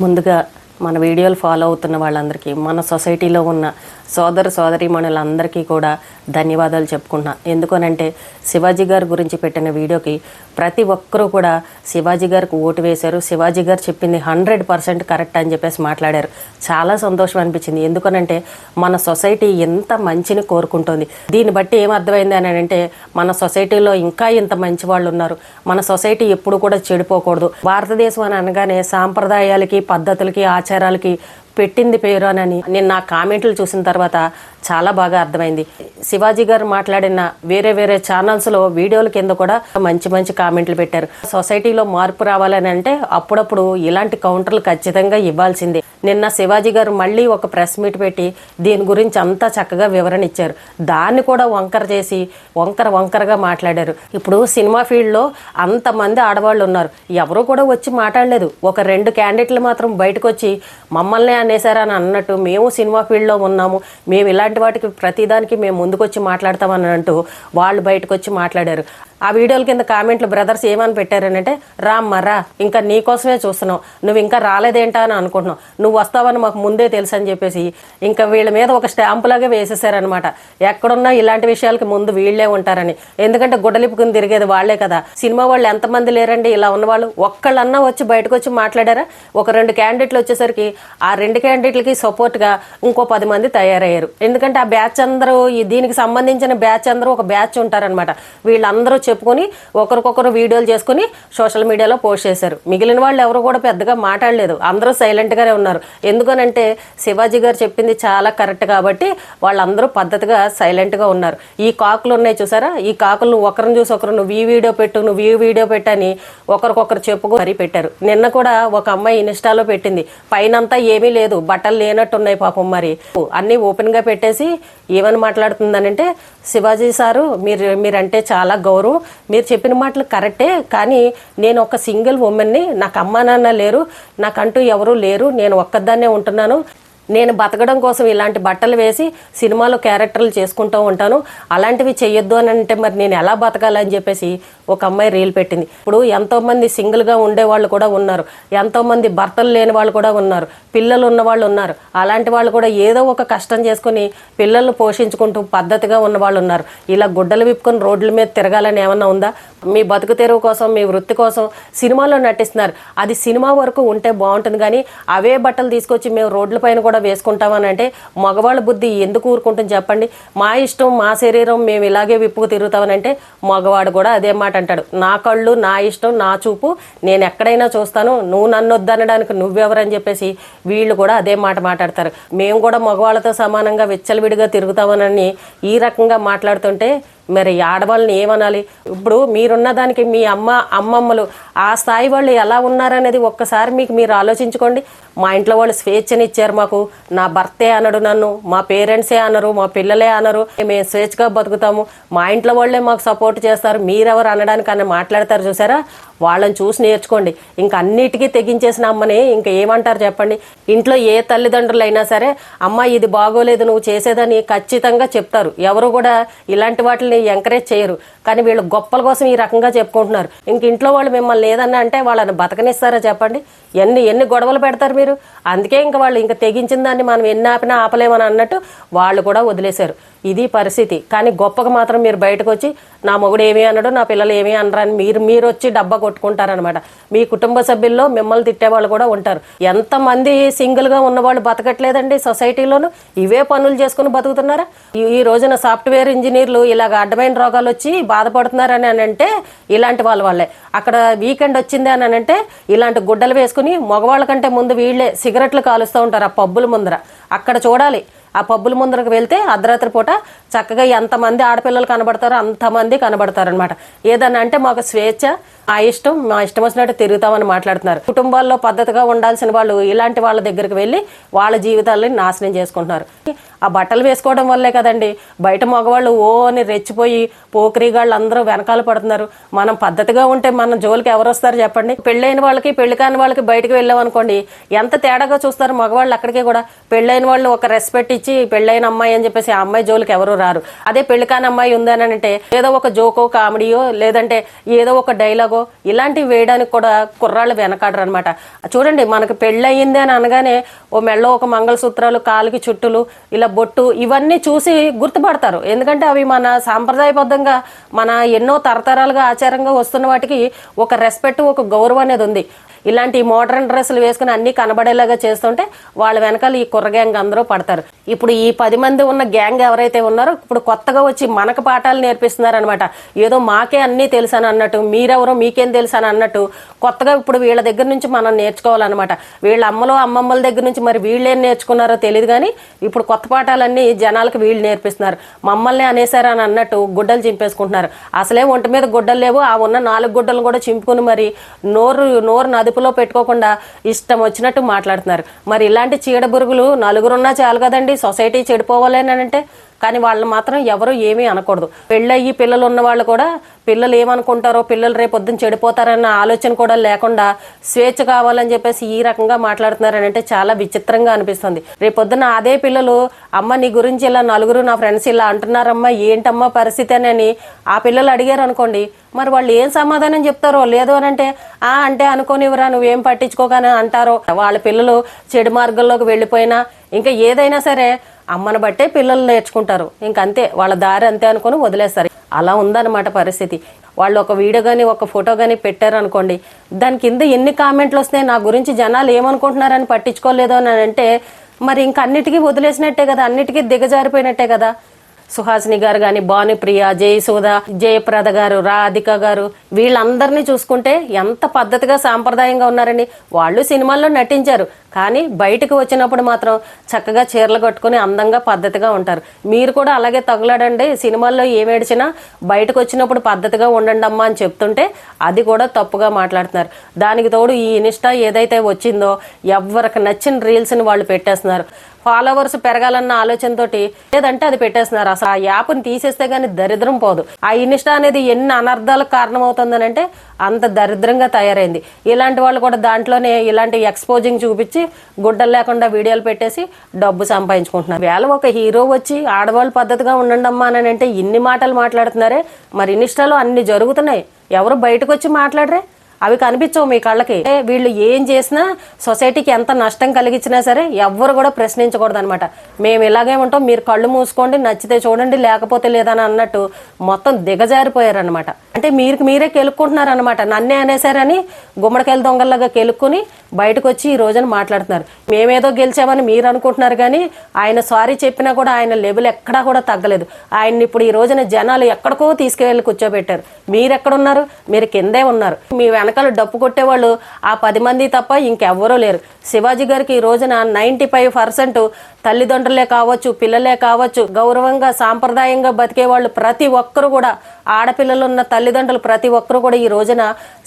ముందుగా మన వీడియోలు ఫాలో అవుతున్న వాళ్ళందరికీ, మన సొసైటీలో ఉన్న సోదరీమణులందరికీ కూడా ధన్యవాదాలు చెప్పుకుంటున్నా. ఎందుకనంటే శివాజీ గారి గురించి పెట్టిన వీడియోకి ప్రతి ఒక్కరూ కూడా శివాజీ గారికి ఓటు వేశారు. శివాజీ గారు చెప్పింది 100% కరెక్ట్ అని చెప్పేసి మాట్లాడారు. చాలా సంతోషం అనిపించింది. ఎందుకనంటే మన సొసైటీ ఎంత మంచిని కోరుకుంటుంది. దీన్ని బట్టి ఏమర్థమైంది అని అంటే మన సొసైటీలో ఇంకా ఇంత మంచి వాళ్ళు ఉన్నారు. మన సొసైటీ ఎప్పుడు కూడా చెడిపోకూడదు. భారతదేశం అని అనగానే సాంప్రదాయాలకి, పద్ధతులకి, ఆచారాలకి పెట్టింది పేరు అని నేను నా కామెంట్లు చూసిన తర్వాత చాలా బాగా అర్థమైంది. శివాజీ గారు మాట్లాడిన వేరే ఛానల్స్లో వీడియోల కింద కూడా మంచి కామెంట్లు పెట్టారు. సొసైటీలో మార్పు రావాలని అంటే అప్పుడప్పుడు ఇలాంటి కౌంటర్లు ఖచ్చితంగా ఇవ్వాల్సిందే. నిన్న శివాజీ గారు మళ్ళీ ఒక ప్రెస్ మీట్ పెట్టి దీని గురించి అంతా చక్కగా వివరణ ఇచ్చారు. దాన్ని కూడా వంకర చేసి వంకరగా మాట్లాడారు. ఇప్పుడు సినిమా ఫీల్డ్లో అంతమంది ఆడవాళ్ళు ఉన్నారు, ఎవరు కూడా వచ్చి మాట్లాడలేదు. ఒక 2 క్యాండిడేట్లు మాత్రం బయటకు వచ్చి మమ్మల్ని అనేసారని అన్నట్టు మేము సినిమా ఫీల్డ్లో ఉన్నాము, మేము ఇలాంటి వాటికి ప్రతిదానికి మేము ముందుకొచ్చి మాట్లాడతామని అంటూ వాళ్ళు బయటకు వచ్చి మాట్లాడారు. ఆ వీడియోల కింద కామెంట్లు బ్రదర్స్ ఏమని పెట్టారనంటే, రామ్మరా ఇంకా నీకోసమే చూస్తున్నావు, నువ్వు ఇంకా రాలేదేంటా అని అనుకుంటున్నావు, నువ్వు వస్తావని మాకు ముందే తెలుసు అని చెప్పేసి ఇంకా వీళ్ళ మీద ఒక స్టాంపులాగా వేసేసారనమాట. ఎక్కడున్నా ఇలాంటి విషయాలకి ముందు వీళ్ళే ఉంటారని. ఎందుకంటే గుడ్డలిప్పుకుని తిరిగేది వాళ్లే కదా. సినిమా వాళ్ళు ఎంతమంది లేరండి ఇలా ఉన్నవాళ్ళు? ఒక్కళ్ళన్నా వచ్చి బయటకు వచ్చి మాట్లాడారా? ఒక 2 క్యాండిడేట్లు వచ్చేసరికి ఆ 2 క్యాండిడేట్లకి సపోర్ట్గా ఇంకో 10 మంది తయారయ్యారు. ఎందుకంటే ఆ బ్యాచ్ అందరూ, దీనికి సంబంధించిన బ్యాచ్ అందరూ ఒక బ్యాచ్ ఉంటారనమాట. వీళ్ళందరూ చెప్పుకొని ఒకరికొకరు వీడియోలు చేసుకుని సోషల్ మీడియాలో పోస్ట్ చేశారు. మిగిలిన వాళ్ళు ఎవరు కూడా పెద్దగా మాట్లాడలేదు, అందరూ సైలెంట్గానే ఉన్నారు. ఎందుకనంటే శివాజీ గారు చెప్పింది చాలా కరెక్ట్ కాబట్టి వాళ్ళందరూ పద్ధతిగా సైలెంట్గా ఉన్నారు. ఈ కాకులు ఉన్నాయి చూసారా, ఈ కాకులు ఒకరిని చూసి ఒకరు నువ్వు ఈ వీడియో పెట్టు అని ఒకరికొకరు చెప్పుకు మరీ పెట్టారు. నిన్న కూడా ఒక అమ్మాయి ఇన్స్టాలో పెట్టింది, పైనంతా ఏమీ లేదు, బట్టలు లేనట్టున్నాయి పాపం, మరి అన్నీ ఓపెన్గా పెట్టేసి ఏమని మాట్లాడుతుందనంటే, శివాజీ సారు మీరంటే చాలా గౌరవం, మీరు చెప్పిన మాటలు కరెక్టే, కానీ నేను ఒక సింగిల్ ఉమెన్ని, నాకు అమ్మా నాన్న లేరు, నాకంటూ ఎవరూ లేరు, నేను ఒక్కదాన్నే ఉంటున్నాను, నేను బతకడం కోసం ఇలాంటి బట్టలు వేసి సినిమాలో క్యారెక్టర్లు చేసుకుంటూ ఉంటాను, అలాంటివి చెయ్యొద్దు అని అంటే మరి నేను ఎలా బతకాలని చెప్పేసి ఒక అమ్మాయి రీల్ పెట్టింది. ఇప్పుడు ఎంతోమంది సింగిల్గా ఉండేవాళ్ళు కూడా ఉన్నారు, ఎంతోమంది భర్తలు లేని వాళ్ళు కూడా ఉన్నారు, పిల్లలు ఉన్న వాళ్ళు ఉన్నారు. అలాంటి వాళ్ళు కూడా ఏదో ఒక కష్టం చేసుకుని పిల్లల్ని పోషించుకుంటూ పద్ధతిగా ఉన్న వాళ్ళు ఉన్నారు. ఇలా గుడ్డలు విప్పుకొని రోడ్ల మీద తిరగాలని ఏమన్నా ఉందా? మీ బతుకు తెరువు కోసం, మీ వృత్తి కోసం సినిమాలో నటిస్తున్నారు. అది సినిమా వరకు ఉంటే బాగుంటుంది, కానీ అవే బట్టలు తీసుకొచ్చి మేము రోడ్ల పైన కూడా వేసుకుంటామని అంటే మగవాళ్ళ బుద్ధి ఎందుకు ఊరుకుంటుంది చెప్పండి? మా ఇష్టం, మా శరీరం, మేము ఇలాగే విప్పుకు తిరుగుతామని అంటే మగవాడు కూడా అదే మాట అంటాడు. నా కళ్ళు, నా ఇష్టం, నా చూపు, నేను ఎక్కడైనా చూస్తాను, నువ్వు నన్ను వద్దనడానికి నువ్వెవరని చెప్పేసి వీళ్ళు కూడా అదే మాట మాట్లాడతారు. మేము కూడా మగవాళ్ళతో సమానంగా విచ్చలవిడిగా తిరుగుతామని ఈ రకంగా మాట్లాడుతుంటే మరి ఆడవాళ్ళని ఏమనాలి? ఇప్పుడు మీరున్న దానికి మీ అమ్మమ్మలు ఆ స్థాయి వాళ్ళు ఎలా ఉన్నారనేది ఒక్కసారి మీరు ఆలోచించుకోండి. మా ఇంట్లో వాళ్ళు స్వేచ్ఛనిచ్చారు మాకు, నా భర్తే అనడు నన్ను, మా పేరెంట్సే అనరు, మా పిల్లలే అనరు, మేము స్వేచ్ఛగా బతుకుతాము, మా ఇంట్లో వాళ్ళే మాకు సపోర్ట్ చేస్తారు, మీరెవరు అనడానికి అని మాట్లాడతారు చూసారా? వాళ్ళని చూసి నేర్చుకోండి. ఇంకా అన్నిటికీ తెగించేసిన అమ్మని ఇంకా ఏమంటారు చెప్పండి? ఇంట్లో ఏ తల్లిదండ్రులు అయినా సరే అమ్మ ఇది బాగోలేదు నువ్వు చేసేదని ఖచ్చితంగా చెప్తారు. ఎవరు కూడా ఇలాంటి వాటిని ఎంకరేజ్ చేయరు. కానీ వీళ్ళు గొప్పల కోసం ఈ రకంగా చెప్పుకుంటున్నారు. ఇంక ఇంట్లో వాళ్ళు మిమ్మల్ని ఏదన్నా అంటే వాళ్ళని బతకనిస్తారా చెప్పండి? ఎన్ని గొడవలు పెడతారు మీరు? అందుకే ఇంకా వాళ్ళు ఇంకా తెగించిన దాన్ని మనం ఎన్ని ఆపినా ఆపలేమని అన్నట్టు వాళ్ళు కూడా వదిలేశారు. ఇది పరిస్థితి. కానీ గొప్పగా మాత్రం మీరు బయటకు వచ్చి నా మొగుడు ఏమీ అన్నాడు, నా పిల్లలు ఏమీ అనరని మీరు వచ్చి డబ్బా కొట్టుకుంటారనమాట. మీ కుటుంబ సభ్యుల్లో మిమ్మల్ని తిట్టేవాళ్ళు కూడా ఉంటారు. ఎంతమంది సింగిల్గా ఉన్నవాళ్ళు బతకట్లేదండి సొసైటీలోను? ఇవే పనులు చేసుకుని బతుకుతున్నారా? ఈ రోజున సాఫ్ట్వేర్ ఇంజనీర్లు ఇలాగ అడ్డమైన రోగాలు వచ్చి బాధపడుతున్నారని అంటే ఇలాంటి వాళ్ళే. అక్కడ వీకెండ్ వచ్చింది అని అంటే ఇలాంటి గుడ్డలు వేసుకుని మగవాళ్ళ కంటే ముందు వీళ్ళే సిగరెట్లు కాలుస్తూ ఉంటారు ఆ పబ్బుల ముందర. అక్కడ చూడాలి, ఆ పబ్బుల ముందరకు వెళ్తే అర్ధరాత్రి పూట చక్కగా ఎంతమంది ఆడపిల్లలు కనబడతారో అంతమంది కనబడతారనమాట. ఏదన్నా అంటే మాకు స్వేచ్ఛ, ఆ ఇష్టం, మా ఇష్టం వచ్చినట్టు తిరుగుతామని మాట్లాడుతున్నారు. కుటుంబాల్లో పద్ధతిగా ఉండాల్సిన వాళ్ళు ఇలాంటి వాళ్ళ దగ్గరికి వెళ్ళి వాళ్ళ జీవితాలని నాశనం చేసుకుంటున్నారు. ఆ బట్టలు వేసుకోవడం వల్లే కదండి బయట మగవాళ్ళు ఓ అని రెచ్చిపోయి పోకిరిగాళ్ళు అందరూ వెనకాల పడుతున్నారు. మనం పద్ధతిగా ఉంటే మన జోలికి ఎవరు వస్తారు చెప్పండి? పెళ్ళైన వాళ్ళకి, పెళ్లి కాని వాళ్ళకి బయటకు వెళ్ళామనుకోండి ఎంత తేడాగా చూస్తారు మగవాళ్ళు. అక్కడికే కూడా పెళ్ళైన వాళ్ళు ఒక రెస్పెక్ట్ ఇచ్చి పెళ్ళైన అమ్మాయి అని చెప్పేసి ఆ అమ్మాయి జోలికి ఎవరు రారు. అదే పెళ్లి కాని అమ్మాయి ఉందని అంటే ఏదో ఒక జోకో కామెడీయో లేదంటే ఏదో ఒక డైలాగో ఇలాంటివి వేయడానికి కూడా కుర్రాళ్ళు వెనకాడరు అనమాట. చూడండి, మనకు పెళ్ళయింది అని అనగానే ఓ మెళ్ళో ఒక మంగళసూత్రాలు, కాలికి చుట్టులు, ఇలా బొట్టు, ఇవన్నీ చూసి గుర్తుపడతారు. ఎందుకంటే అవి మన సాంప్రదాయబద్ధంగా మన ఎన్నో తరతరాలుగా ఆచారంగా వస్తున్న వాటికి ఒక రెస్పెక్ట్, ఒక గౌరవం అనేది ఉంది. ఇలాంటి మోడర్న్ డ్రెస్సులు వేసుకుని అన్ని కనబడేలాగా చేస్తుంటే వాళ్ళ వెనకాల ఈ కుర్ర గ్యాంగ్ అందరూ పడతారు. ఇప్పుడు ఈ 10 మంది ఉన్న గ్యాంగ్ ఎవరైతే ఉన్నారో ఇప్పుడు కొత్తగా వచ్చి మనకు పాఠాలు నేర్పిస్తున్నారు అనమాట. ఏదో మాకే అన్నీ తెలుసని అన్నట్టు, మీరెవరో మీకేం తెలుసని అన్నట్టు కొత్తగా ఇప్పుడు వీళ్ళ దగ్గర నుంచి మనం నేర్చుకోవాలన్నమాట. వీళ్ళ అమ్మలో అమ్మమ్మల దగ్గర నుంచి మరి వీళ్ళేం నేర్చుకున్నారో తెలియదు, కానీ ఇప్పుడు కొత్త పాఠాలన్నీ జనాలకు వీళ్ళు నేర్పిస్తున్నారు. మమ్మల్ని అనేసారని అన్నట్టు గుడ్డలు చింపేసుకుంటున్నారు. అసలే ఒంటి మీద గుడ్డలు లేవు, ఆ ఉన్న 4 గుడ్డలు కూడా చింపుకుని మరి నోరు నదుపులో పెట్టుకోకుండా ఇష్టం వచ్చినట్టు మాట్లాడుతున్నారు. మరి ఇలాంటి చీడబురుగులు నలుగురున్నా చాలు కదండి సొసైటీ చెడిపోవాలని. కానీ వాళ్ళు మాత్రం ఎవరు ఏమీ అనకూడదు. పెళ్ళయ్యి పిల్లలు ఉన్న వాళ్ళు కూడా పిల్లలు ఏమనుకుంటారో, పిల్లలు రేపొద్దున చెడిపోతారన్న ఆలోచన కూడా లేకుండా స్వేచ్ఛ కావాలని చెప్పేసి ఈ రకంగా మాట్లాడుతున్నారని అంటే చాలా విచిత్రంగా అనిపిస్తుంది. రేపొద్దున అదే పిల్లలు అమ్మ నీ గురించి ఇలా నలుగురు నా ఫ్రెండ్స్ ఇలా అంటున్నారమ్మా, ఏంటమ్మా పరిస్థితి అని ఆ పిల్లలు అడిగారు అనుకోండి, మరి వాళ్ళు ఏం సమాధానం చెప్తారో. లేదు అని అంటే అనుకోనివరా, నువ్వేం పట్టించుకోగానే అంటారో. వాళ్ళ పిల్లలు చెడు మార్గంలోకి వెళ్ళిపోయినా ఇంకా ఏదైనా సరే అమ్మను బట్టే పిల్లలు నేర్చుకుంటారు. ఇంకంతే, వాళ్ళ దారి అంతే అనుకుని వదిలేస్తారు. అలా ఉందన్నమాట పరిస్థితి. వాళ్ళు ఒక వీడియో కానీ ఒక ఫోటో కానీ పెట్టారు అనుకోండి, దాని కింద ఎన్ని కామెంట్లు వస్తాయి, నా గురించి జనాలు ఏమనుకుంటున్నారని పట్టించుకోలేదు అని అంటే మరి ఇంక అన్నిటికీ వదిలేసినట్టే కదా, అన్నిటికీ దిగజారిపోయినట్టే కదా. సుహాసిని గారు కానీ, భానుప్రియ, జయసుధ, జయప్రద గారు, రాధిక గారు, వీళ్ళందరినీ చూసుకుంటే ఎంత పద్ధతిగా సాంప్రదాయంగా ఉన్నారండి. వాళ్ళు సినిమాల్లో నటించారు, కానీ బయటకు వచ్చినప్పుడు మాత్రం చక్కగా చీరలు కట్టుకుని అందంగా పద్ధతిగా ఉంటారు. మీరు కూడా అలాగే తగులాడండి. సినిమాల్లో ఏమేడ్చినా బయటకు వచ్చినప్పుడు పద్ధతిగా ఉండండి అమ్మా అని చెప్తుంటే అది కూడా తప్పుగా మాట్లాడుతున్నారు. దానికి తోడు ఈ ఇన్స్టా ఏదైతే వచ్చిందో ఎవరికి నచ్చిన రీల్స్ని వాళ్ళు పెట్టేస్తున్నారు. ఫాలోవర్స్ పెరగాలన్న ఆలోచనతోటి లేదంటే అది పెట్టేస్తున్నారు. అసలు ఆ యాప్ని తీసేస్తే గానీ దరిద్రం పోదు. ఆ ఇన్స్టా అనేది ఎన్ని అనర్థాలకు కారణమవుతుందని అంటే అంత దరిద్రంగా తయారైంది. ఇలాంటి వాళ్ళు కూడా దాంట్లోనే ఇలాంటి ఎక్స్పోజింగ్ చూపించి గుడ్డలు లేకుండా వీడియోలు పెట్టేసి డబ్బు సంపాదించుకుంటున్నారు. వేళ ఒక హీరో వచ్చి ఆడవాళ్ళు పద్ధతిగా ఉండండి అమ్మా అని అంటే ఇన్ని మాటలు మాట్లాడుతున్నారే, మరి ఇన్స్టాలో అన్ని జరుగుతున్నాయి, ఎవరు బయటకు వచ్చి మాట్లాడరే? అవి కనిపించవు మీ కళ్ళకి. వీళ్ళు ఏం చేసినా సొసైటీకి ఎంత నష్టం కలిగించినా సరే ఎవ్వరు కూడా ప్రశ్నించకూడదు అనమాట. మేము ఇలాగే ఉంటాం, మీరు కళ్ళు మూసుకోండి, నచ్చితే చూడండి లేకపోతే లేదని అన్నట్టు మొత్తం దిగజారిపోయారనమాట. అంటే మీరే కెలుక్కుంటున్నారు అనమాట. నన్నే అనేసారని గుమ్మడికాయల దొంగల్లాగా కెలుక్కుని బయటకు వచ్చి ఈ రోజున మాట్లాడుతున్నారు. మేమేదో గెలిచామని మీరు అనుకుంటున్నారు, కానీ ఆయన సారీ చెప్పినా కూడా ఆయన లెవెల్ ఎక్కడా కూడా తగ్గలేదు. ఆయన్ని ఇప్పుడు ఈ రోజున జనాలు ఎక్కడికో తీసుకువెళ్ళి కూర్చోబెట్టారు. మీరెక్కడున్నారు? మీరు కిందే ఉన్నారు. మీ వెనకాల డప్పు కొట్టేవాళ్ళు ఆ 10 మంది తప్ప ఇంకెవ్వరూ లేరు. శివాజీ గారికి ఈ రోజున 95% తల్లిదండ్రులే కావచ్చు, పిల్లలే కావచ్చు, గౌరవంగా సాంప్రదాయంగా బతికే వాళ్ళు ప్రతి ఒక్కరు కూడా, ఆడపిల్లలు ఉన్న తల్లిదండ్రులు ప్రతి ఒక్కరు కూడా ఈ రోజున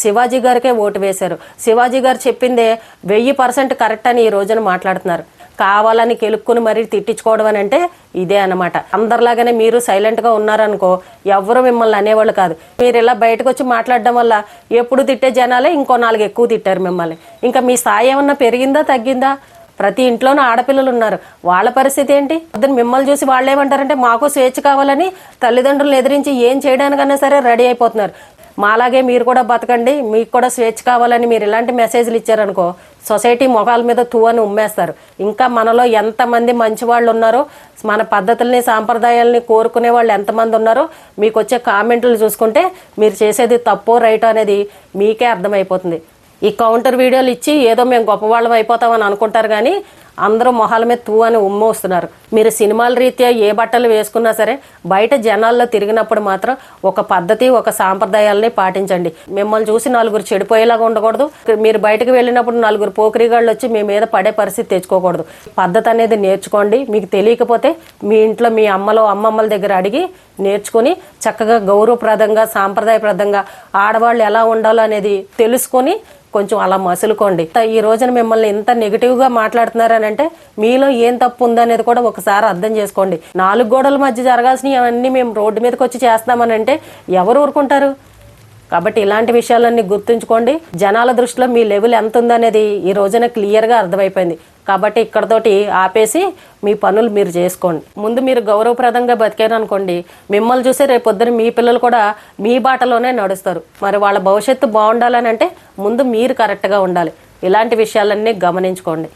శివాజీ గారికే ఓటు వేశారు. శివాజీ గారు చెప్పిందే 1000% కరెక్ట్ అని ఈ రోజున మాట్లాడుతున్నారు. కావాలని కెలుక్కుని మరీ తిట్టించుకోవడం అని అంటే ఇదే అన్నమాట. అందరిలాగానే మీరు సైలెంట్గా ఉన్నారనుకో ఎవరు మిమ్మల్ని అనేవాళ్ళు కాదు. మీరు ఇలా బయటకు వచ్చి మాట్లాడడం వల్ల ఎప్పుడు తిట్టే జనాలే ఇంకో 4 ఎక్కువ తిట్టారు మిమ్మల్ని. ఇంకా మీ స్థాయి ఏమన్నా పెరిగిందా తగ్గిందా? ప్రతి ఇంట్లోనూ ఆడపిల్లలు ఉన్నారు, వాళ్ళ పరిస్థితి ఏంటి? పొద్దున్న మిమ్మల్ని చూసి వాళ్ళు ఏమంటారంటే మాకు స్వేచ్ఛ కావాలని తల్లిదండ్రులను ఎదిరించి ఏం చేయడానికైనా సరే రెడీ అయిపోతున్నారు. మాలాగే మీరు కూడా బతకండి, మీకు కూడా స్వేచ్ఛ కావాలని మీరు ఇలాంటి మెసేజ్లు ఇచ్చారనుకో సొసైటీ మొఖాల మీద అని ఉమ్మేస్తారు. ఇంకా మనలో ఎంతమంది మంచి వాళ్ళు ఉన్నారో, మన పద్ధతుల్ని సాంప్రదాయాలని కోరుకునే వాళ్ళు ఎంతమంది ఉన్నారో మీకు వచ్చే కామెంట్లు చూసుకుంటే మీరు చేసేది తప్పో రైటో అనేది మీకే అర్థమైపోతుంది. ఈ కౌంటర్ వీడియోలు ఇచ్చి ఏదో మేము గొప్పవాళ్ళం అయిపోతామని అనుకుంటారు, కానీ అందరూ మొహాల మీద అని ఉమ్మోస్తున్నారు. మీరు సినిమాల రీత్యా ఏ బట్టలు వేసుకున్నా సరే బయట జనాల్లో తిరిగినప్పుడు మాత్రం ఒక పద్ధతి, ఒక సాంప్రదాయాలని పాటించండి. మిమ్మల్ని చూసి 4 చెడిపోయేలాగా ఉండకూడదు. మీరు బయటకు వెళ్ళినప్పుడు 4 పోకిరిగాళ్ళు వచ్చి మీ మీద పడే పరిస్థితి తెచ్చుకోకూడదు. పద్ధతి అనేది నేర్చుకోండి. మీకు తెలియకపోతే మీ ఇంట్లో మీ అమ్మమ్మల దగ్గర అడిగి నేర్చుకుని చక్కగా గౌరవప్రదంగా, సాంప్రదాయప్రదంగా ఆడవాళ్ళు ఎలా ఉండాలో అనేది తెలుసుకొని కొంచెం అలా మసులుకోండి. ఈ రోజున మిమ్మల్ని ఎంత నెగిటివ్గా మాట్లాడుతున్నారని అంటే మీలో ఏం తప్పు ఉందనేది కూడా ఒకసారి అర్థం చేసుకోండి. 4 గోడల మధ్య జరగాల్సినవి అవన్నీ మేము రోడ్డు మీదకి వచ్చి చేస్తామని అంటే ఎవరు ఊరుకుంటారు? కాబట్టి ఇలాంటి విషయాలన్నీ గుర్తుంచుకోండి. జనాల దృష్టిలో మీ లెవెల్ ఎంత ఉందనేది ఈ రోజున క్లియర్గా అర్థమైపోయింది. కాబట్టి ఇక్కడతోటి ఆపేసి మీ పనులు మీరు చేసుకోండి. ముందు మీరు గౌరవప్రదంగా బతికారు అనుకోండి, మిమ్మల్ని చూసి రేపొద్దున మీ పిల్లలు కూడా మీ బాటలోనే నడుస్తారు. మరి వాళ్ళ భవిష్యత్తు బాగుండాలని అంటే ముందు మీరు కరెక్ట్గా ఉండాలి. ఇలాంటి విషయాలన్నీ గమనించుకోండి.